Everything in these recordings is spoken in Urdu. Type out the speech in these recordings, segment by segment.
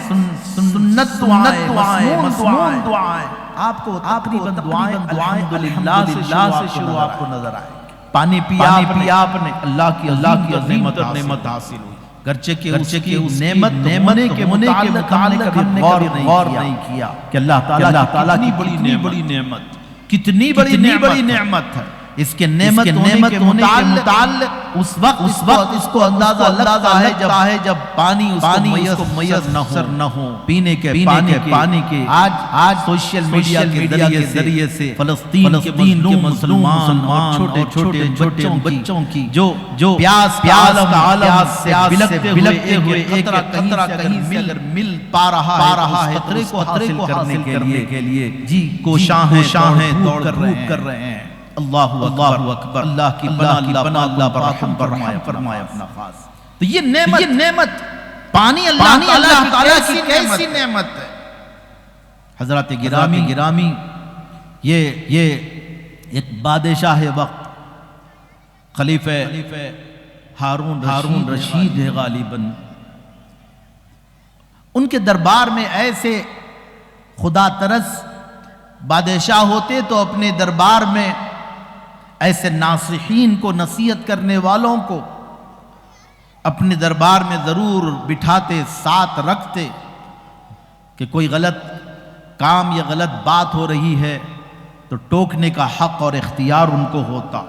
سنت دعائیں، مسنون دعائیں، آپ کو تقریباً دعائیں الحمدللہ سے شروع آپ کو نظر آئے گی۔ پانی پیا آپ نے، اللہ کی نعمت حاصل ہوئی، گرچہ کہ اس کی نعمت ہونے کے متعلق ہم نے کبھی غور نہیں کیا کہ اللہ تعالیٰ کی کتنی بڑی نعمت ہے۔ اس کے نعمت ہونے کے متعلق اس وقت اس کو اندازہ لگتا ہے جب پانی اس کو میسر نہ ہو، پینے کے پانی کے۔ آج سوشل میڈیا کے ذریعے سے فلسطین کے مسلمان اور چھوٹے بچوں کی جو پیاس سے بلکتے ہوئے ایک قطرہ کہیں اگر مل پا رہا ہے، قطرے کو حاصل کرنے کے لیے جی کوشاں ہیں، دوڑ کر رہے ہیں۔ اللہ اکبر، اللہ کی پناہ، اللہ پر رحم فرمائے اپنا خاص۔ تو یہ نعمت پانی اللہ تعالیٰ کی کیسی نعمت ہے۔ حضرات گرامی، یہ ایک بادشاہ وقت خلیفہ ہارون رشید ہے غالباً، ان کے دربار میں ایسے خدا ترس بادشاہ ہوتے تو اپنے دربار میں ایسے ناصحین کو، نصیحت کرنے والوں کو اپنے دربار میں ضرور بٹھاتے، ساتھ رکھتے کہ کوئی غلط کام یا غلط بات ہو رہی ہے تو ٹوکنے کا حق اور اختیار ان کو ہوتا،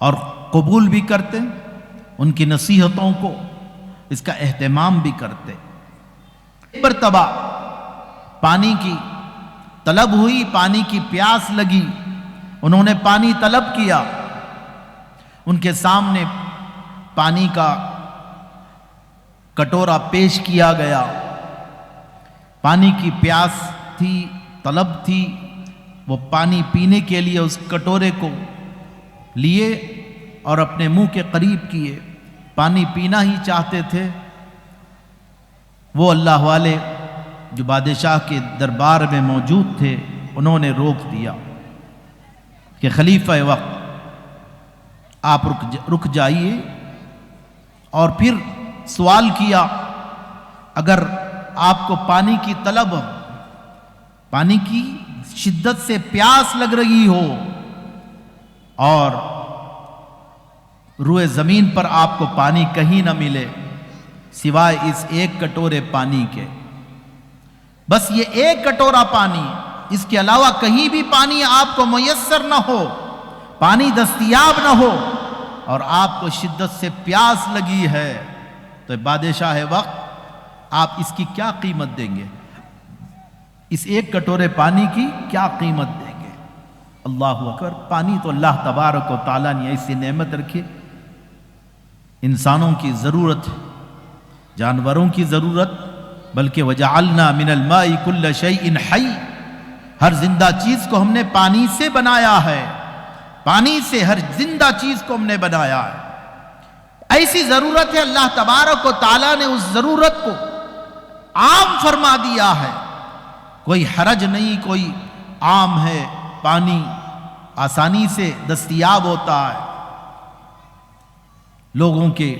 اور قبول بھی کرتے ان کی نصیحتوں کو، اس کا اہتمام بھی کرتے۔ ایک مرتبہ پانی کی طلب ہوئی، پانی کی پیاس لگی، انہوں نے پانی طلب کیا، ان کے سامنے پانی کا کٹورا پیش کیا گیا، پانی کی پیاس تھی، طلب تھی، وہ پانی پینے کے لیے اس کٹورے کو لیے اور اپنے منہ کے قریب کیے، پانی پینا ہی چاہتے تھے۔ وہ اللہ والے جو بادشاہ کے دربار میں موجود تھے، انہوں نے روک دیا کہ خلیفہ وقت آپ رک جائیے، اور پھر سوال کیا اگر آپ کو پانی کی طلب، پانی کی شدت سے پیاس لگ رہی ہو اور روئے زمین پر آپ کو پانی کہیں نہ ملے سوائے اس ایک کٹورے پانی کے، بس یہ ایک کٹورا پانی، اس کے علاوہ کہیں بھی پانی آپ کو میسر نہ ہو، پانی دستیاب نہ ہو اور آپ کو شدت سے پیاس لگی ہے، تو بادشاہ وقت آپ اس کی کیا قیمت دیں گے؟ اس ایک کٹورے پانی کی کیا قیمت دیں گے؟ اللہ اکبر۔ پانی تو اللہ تبارک و تعالیٰ نے ایسی نعمت رکھی، انسانوں کی ضرورت، جانوروں کی ضرورت، بلکہ وَجَعَلْنَا مِنَ الْمَاءِ كُلَّ شَيْءٍ حَيٍّ، ہر زندہ چیز کو ہم نے پانی سے بنایا ہے، پانی سے ہر زندہ چیز کو ہم نے بنایا ہے۔ ایسی ضرورت ہے، اللہ تبارک و تعالیٰ نے اس ضرورت کو عام فرما دیا ہے، کوئی حرج نہیں، کوئی عام ہے، پانی آسانی سے دستیاب ہوتا ہے لوگوں کے،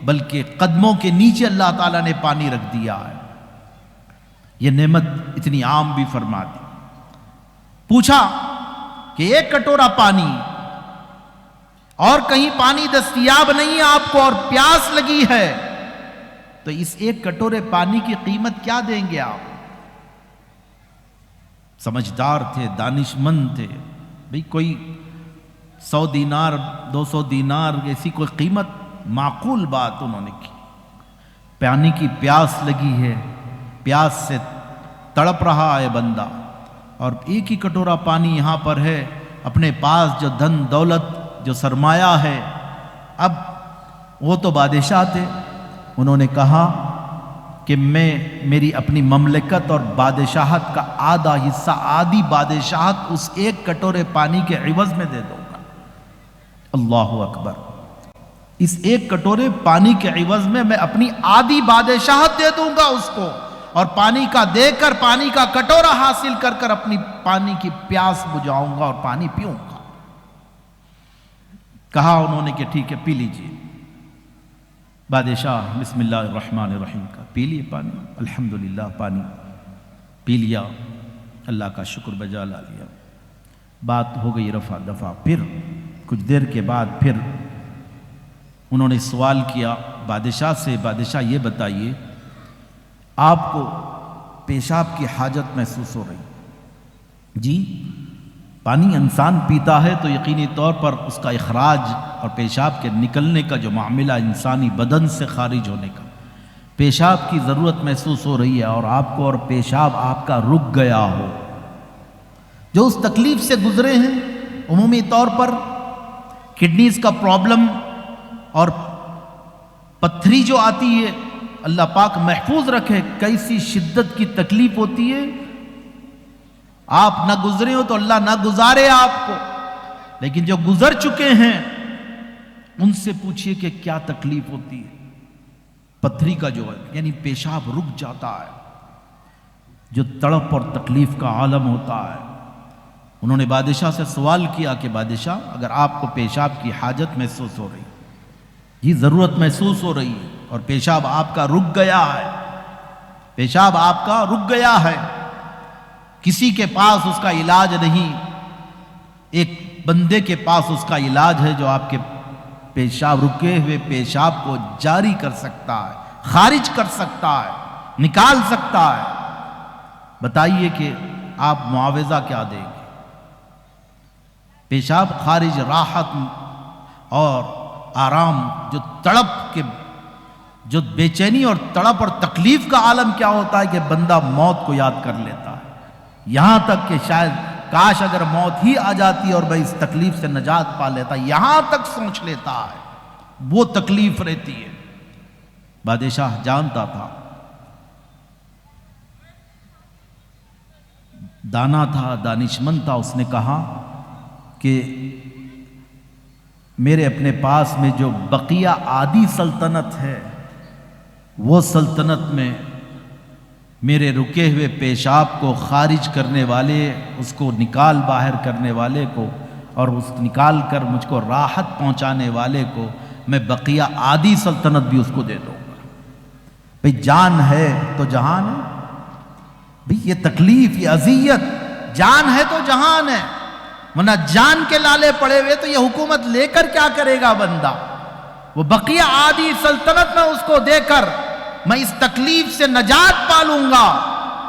بلکہ قدموں کے نیچے اللہ تعالیٰ نے پانی رکھ دیا ہے۔ یہ نعمت اتنی عام بھی فرما دی۔ پوچھا کہ ایک کٹورا پانی اور کہیں پانی دستیاب نہیں آپ کو اور پیاس لگی ہے، تو اس ایک کٹورے پانی کی قیمت کیا دیں گے آپ؟ سمجھدار تھے، دانش مند تھے، بھئی کوئی 100 دینار 200 دینار ایسی کوئی قیمت، معقول بات انہوں نے کی۔ پانی کی پیاس لگی ہے، پیاس سے تڑپ رہا ہے بندہ، اور ایک ہی کٹورا پانی یہاں پر ہے، اپنے پاس جو دھن دولت جو سرمایہ ہے، اب وہ تو بادشاہ تھے، انہوں نے کہا کہ میری اپنی مملکت اور بادشاہت کا آدھا حصہ، آدھی بادشاہت اس ایک کٹورے پانی کے عوض میں دے دوں گا۔ اللہ اکبر۔ اس ایک کٹورے پانی کے عوض میں اپنی آدھی بادشاہت دے دوں گا اس کو، اور پانی کا دے کر، پانی کا کٹورا حاصل کر کر اپنی پانی کی پیاس بجھاؤں گا اور پانی پیوں گا۔ کہا انہوں نے کہ ٹھیک ہے، پی لیجئے۔ بادشاہ بسم اللہ الرحمن الرحیم کا پی لیے پانی، الحمدللہ پانی پی لیا، اللہ کا شکر بجا لا لیا، بات ہو گئی رفع دفع۔ پھر کچھ دیر کے بعد پھر انہوں نے سوال کیا بادشاہ سے، بادشاہ یہ بتائیے آپ کو پیشاب کی حاجت محسوس ہو رہی؟ جی، پانی انسان پیتا ہے تو یقینی طور پر اس کا اخراج اور پیشاب کے نکلنے کا جو معاملہ انسانی بدن سے خارج ہونے کا، پیشاب کی ضرورت محسوس ہو رہی ہے اور آپ کو، اور پیشاب آپ کا رک گیا ہو، جو اس تکلیف سے گزرے ہیں عمومی طور پر کڈنیز کا پرابلم اور پتھری جو آتی ہے، اللہ پاک محفوظ رکھے، کیسی شدت کی تکلیف ہوتی ہے، آپ نہ گزرے ہو تو اللہ نہ گزارے آپ کو، لیکن جو گزر چکے ہیں ان سے پوچھئے کہ کیا تکلیف ہوتی ہے۔ پتھری کا جو ہے یعنی پیشاب رک جاتا ہے، جو تڑپ اور تکلیف کا عالم ہوتا ہے۔ انہوں نے بادشاہ سے سوال کیا کہ بادشاہ اگر آپ کو پیشاب کی حاجت محسوس ہو رہی، یہ ضرورت محسوس ہو رہی ہے اور پیشاب آپ کا رک گیا ہے، پیشاب آپ کا رک گیا ہے، کسی کے پاس اس کا علاج نہیں، ایک بندے کے پاس اس کا علاج ہے جو آپ کے پیشاب، رکے ہوئے پیشاب کو جاری کر سکتا ہے، خارج کر سکتا ہے، نکال سکتا ہے، بتائیے کہ آپ معاوضہ کیا دیں گے؟ پیشاب خارج، راحت اور آرام، جو تڑپ کے، جو بے چینی اور تڑپ اور تکلیف کا عالم کیا ہوتا ہے کہ بندہ موت کو یاد کر لیتا ہے، یہاں تک کہ شاید کاش اگر موت ہی آ جاتی اور میں اس تکلیف سے نجات پا لیتا، یہاں تک سوچ لیتا ہے، وہ تکلیف رہتی ہے۔ بادشاہ جانتا تھا، دانا تھا، دانشمند تھا، اس نے کہا کہ میرے اپنے پاس میں جو بقیہ آدھی سلطنت ہے، وہ سلطنت میں میرے رکے ہوئے پیشاب کو خارج کرنے والے، اس کو نکال باہر کرنے والے کو، اور اس نکال کر مجھ کو راحت پہنچانے والے کو میں بقیہ آدھی سلطنت بھی اس کو دے دوں گا۔ بھئی جان ہے تو جہان ہے، بھئی یہ تکلیف، یہ اذیت، جان ہے تو جہان ہے، ورنہ جان کے لالے پڑے ہوئے تو یہ حکومت لے کر کیا کرے گا بندہ؟ وہ بقیہ آدھی سلطنت میں اس کو دے کر میں اس تکلیف سے نجات پالوں گا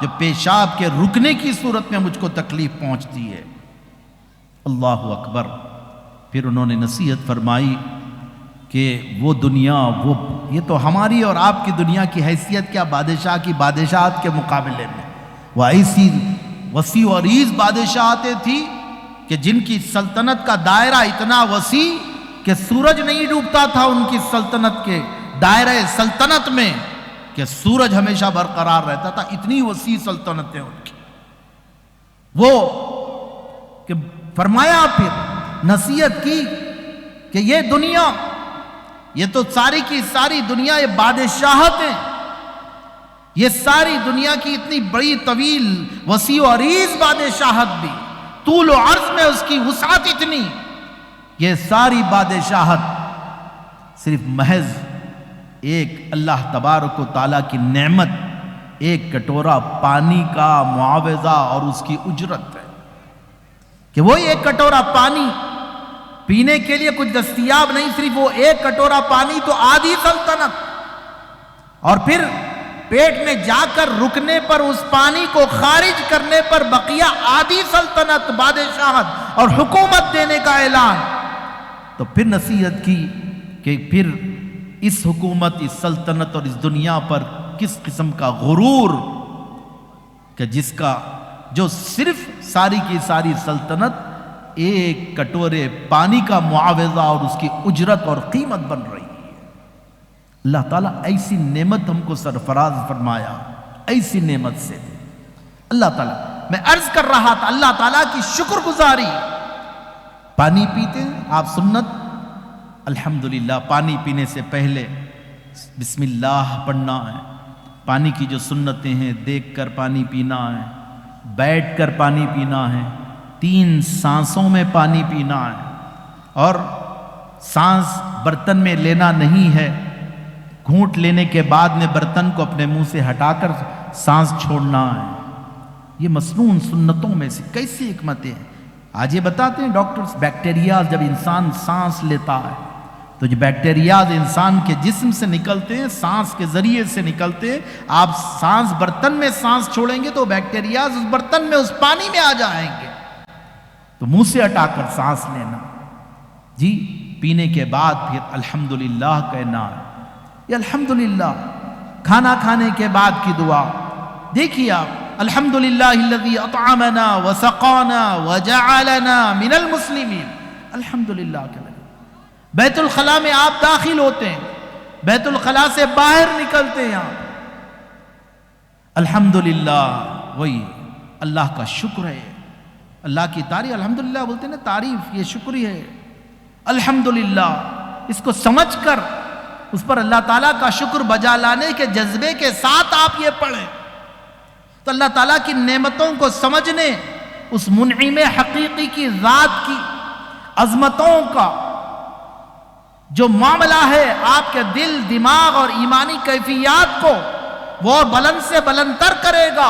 جو پیشاب کے رکنے کی صورت میں مجھ کو تکلیف پہنچتی ہے۔ اللہ اکبر۔ پھر انہوں نے نصیحت فرمائی کہ وہ دنیا، وہ یہ تو ہماری اور آپ کی دنیا کی حیثیت کیا بادشاہ کی بادشاہت کے مقابلے میں، وہ ایسی وسیع و عریض بادشاہتیں تھی کہ جن کی سلطنت کا دائرہ اتنا وسیع کہ سورج نہیں ڈوبتا تھا ان کی سلطنت کے دائرہ سلطنت میں، کہ سورج ہمیشہ برقرار رہتا تھا، اتنی وسیع سلطنتیں ان کی۔ وہ کہ فرمایا، پھر نصیحت کی کہ یہ دنیا، یہ تو ساری کی ساری دنیا، یہ بادشاہتیں، یہ ساری دنیا کی اتنی بڑی طویل وسیع و عریض بادشاہت بھی، طول و عرض میں اس کی وسعت اتنی، یہ ساری بادشاہت صرف محض ایک اللہ تبارک و تعالیٰ کی نعمت، ایک کٹورا پانی کا معاوضہ اور اس کی اجرت ہے، کہ وہی ایک کٹورا پانی پینے کے لیے کچھ دستیاب نہیں، صرف وہ ایک کٹورا پانی تو آدھی سلطنت، اور پھر پیٹ میں جا کر رکنے پر اس پانی کو خارج کرنے پر بقیہ آدھی سلطنت، بادشاہت اور حکومت دینے کا اعلان۔ تو پھر نصیحت کی کہ پھر اس حکومت، اس سلطنت اور اس دنیا پر کس قسم کا غرور، کہ جس کا جو صرف ساری کی ساری سلطنت ایک کٹورے پانی کا معاوضہ اور اس کی اجرت اور قیمت بن رہی ہے۔ اللہ تعالیٰ ایسی نعمت ہم کو سرفراز فرمایا، ایسی نعمت سے اللہ تعالیٰ، میں عرض کر رہا تھا اللہ تعالیٰ کی شکر گزاری۔ پانی پیتے ہیں آپ، سنت الحمدللہ، پانی پینے سے پہلے بسم اللہ پڑھنا ہے، پانی کی جو سنتیں ہیں، دیکھ کر پانی پینا ہے، بیٹھ کر پانی پینا ہے، 3 سانسوں میں پانی پینا ہے، اور سانس برتن میں لینا نہیں ہے، گھونٹ لینے کے بعد میں برتن کو اپنے منہ سے ہٹا کر سانس چھوڑنا ہے. یہ مسنون سنتوں میں سے کیسی حکمتیں ہیں. آج یہ بتاتے ہیں ڈاکٹرز، بیکٹیریاز جب انسان سانس لیتا ہے تو جو بیکٹیریاز انسان کے جسم سے نکلتے ہیں، سانس کے ذریعے سے نکلتے ہیں. آپ سانس برتن میں سانس چھوڑیں گے تو بیکٹیریاز اس برتن میں، اس پانی میں آ جائیں گے. تو منہ سے ہٹا کر سانس لینا. جی پینے کے بعد پھر الحمدللہ کہنا ہے. یہ الحمدللہ کھانا کھانے کے بعد کی دعا دیکھیے آپ. الحمدللہ الذی اطعمنا وسقانا وجعلنا من المسلمین. الحمدللہ کہنا. بیت الخلاء میں آپ داخل ہوتے ہیں، بیت الخلاء سے باہر نکلتے ہیں آپ. الحمدللہ وہی اللہ کا شکر ہے، اللہ کی تعریف. الحمدللہ بولتے ہیں نا، تعریف، یہ شکر ہے. الحمدللہ اس کو سمجھ کر اس پر اللہ تعالیٰ کا شکر بجا لانے کے جذبے کے ساتھ آپ یہ پڑھیں تو اللہ تعالیٰ کی نعمتوں کو سمجھنے، اس منعم حقیقی کی ذات کی عظمتوں کا جو معاملہ ہے آپ کے دل، دماغ اور ایمانی کیفیات کو وہ بلند سے بلند تر کرے گا.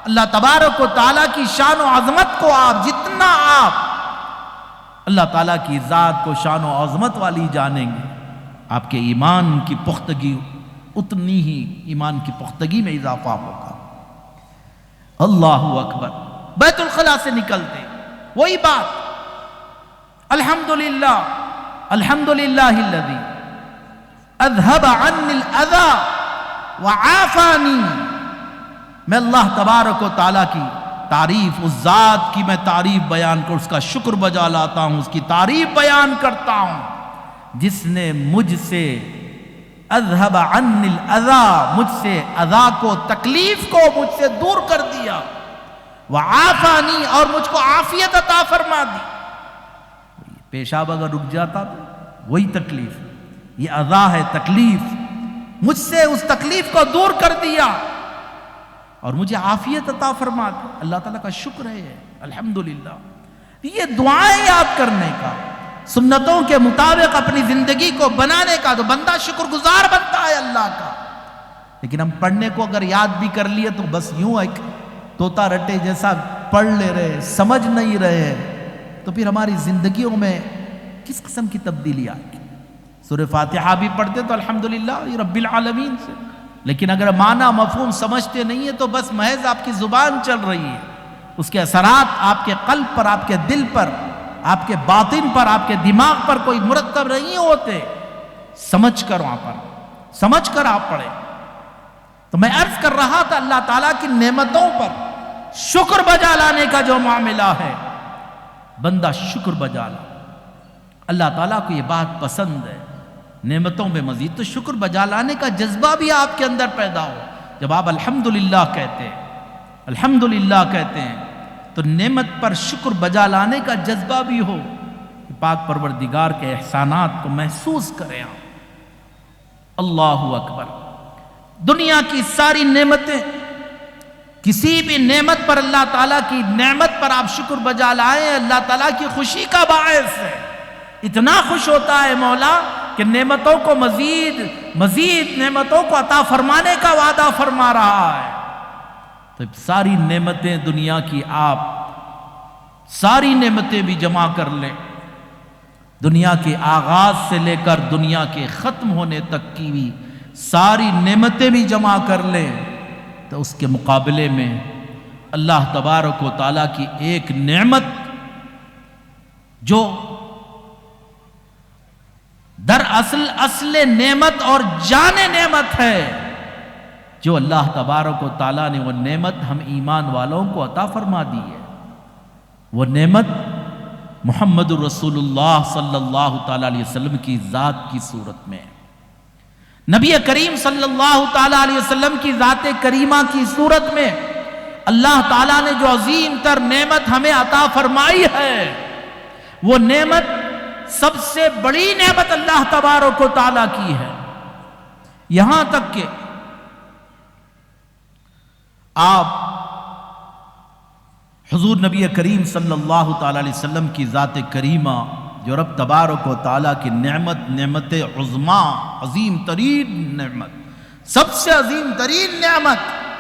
اللہ تبارک و تعالیٰ کی شان و عظمت کو آپ جتنا آپ اللہ تعالیٰ کی ذات کو شان و عظمت والی جانیں گے، آپ کے ایمان کی پختگی اتنی ہی ایمان کی پختگی میں اضافہ ہوگا. اللہ اکبر. بیت الخلاء سے نکلتے وہی بات الحمدللہ الحمدللہ الذی اذهب عنی الاذی وعافانی. میں اللہ تبارک و تعالیٰ کی تعریف، اس ذات کی میں تعریف بیان کر، اس کا شکر بجا لاتا ہوں، اس کی تعریف بیان کرتا ہوں جس نے مجھ سے اذهب عنی الاذی، مجھ سے اذا کو، تکلیف کو مجھ سے دور کر دیا. وعافانی، اور مجھ کو عافیت عطا فرما دی. پیشاب اگر رک جاتا تو وہی تکلیف، یہ اذا ہے، تکلیف. مجھ سے اس تکلیف کو دور کر دیا اور مجھے عافیت عطا فرما دی. اللہ تعالیٰ کا شکر ہے الحمدللہ. یہ دعائیں یاد کرنے کا، سنتوں کے مطابق اپنی زندگی کو بنانے کا، تو بندہ شکر گزار بنتا ہے اللہ کا. لیکن ہم پڑھنے کو اگر یاد بھی کر لیے تو بس یوں ایک طوطا رٹے جیسا پڑھ لے رہے، سمجھ نہیں رہے، تو پھر ہماری زندگیوں میں کس قسم کی تبدیلی آئے گی. سورہ فاتحہ بھی پڑھتے تو الحمدللہ رب العالمین سے، لیکن اگر معنی مفہوم سمجھتے نہیں ہے تو بس محض آپ کی زبان چل رہی ہے، اس کے اثرات آپ کے قلب پر، آپ کے دل پر، آپ کے باطن پر، آپ کے دماغ پر کوئی مرتب نہیں ہوتے. سمجھ کر وہاں پر سمجھ کر آپ پڑھیں. تو میں عرض کر رہا تھا اللہ تعالیٰ کی نعمتوں پر شکر بجا لانے کا جو معاملہ ہے، بندہ شکر بجا لا. اللہ تعالیٰ کو یہ بات پسند ہے. نعمتوں میں مزید تو شکر بجا لانے کا جذبہ بھی آپ کے اندر پیدا ہو. جب آپ الحمدللہ کہتے ہیں، الحمدللہ کہتے ہیں تو نعمت پر شکر بجا لانے کا جذبہ بھی ہو کہ پاک پروردگار کے احسانات کو محسوس کریں آپ. اللہ اکبر. دنیا کی ساری نعمتیں، کسی بھی نعمت پر اللہ تعالیٰ کی نعمت پر آپ شکر بجا لائیں، اللہ تعالیٰ کی خوشی کا باعث ہے. اتنا خوش ہوتا ہے مولا کہ نعمتوں کو مزید نعمتوں کو عطا فرمانے کا وعدہ فرما رہا ہے. تو ساری نعمتیں دنیا کی آپ ساری نعمتیں بھی جمع کر لیں، دنیا کے آغاز سے لے کر دنیا کے ختم ہونے تک کی بھی ساری نعمتیں بھی جمع کر لیں، تو اس کے مقابلے میں اللہ تبارک و تعالیٰ کی ایک نعمت جو اصل نعمت اور جان نعمت ہے، جو اللہ تبارک و تعالیٰ نے وہ نعمت ہم ایمان والوں کو عطا فرما دی ہے. وہ نعمت محمد الرسول اللہ صلی اللہ تعالیٰ علیہ وسلم کی ذات کی صورت میں، نبی کریم صلی اللہ تعالیٰ علیہ وسلم کی ذات کریمہ کی صورت میں اللہ تعالیٰ نے جو عظیم تر نعمت ہمیں عطا فرمائی ہے، وہ نعمت سب سے بڑی نعمت اللہ تبارک و تعالیٰ کی ہے. یہاں تک کہ آپ حضور نبی کریم صلی اللہ تعالیٰ علیہ وسلم کی ذات کریمہ جو رب تبارک و تعالیٰ کی نعمت عظما، عظیم ترین نعمت، سب سے عظیم ترین نعمت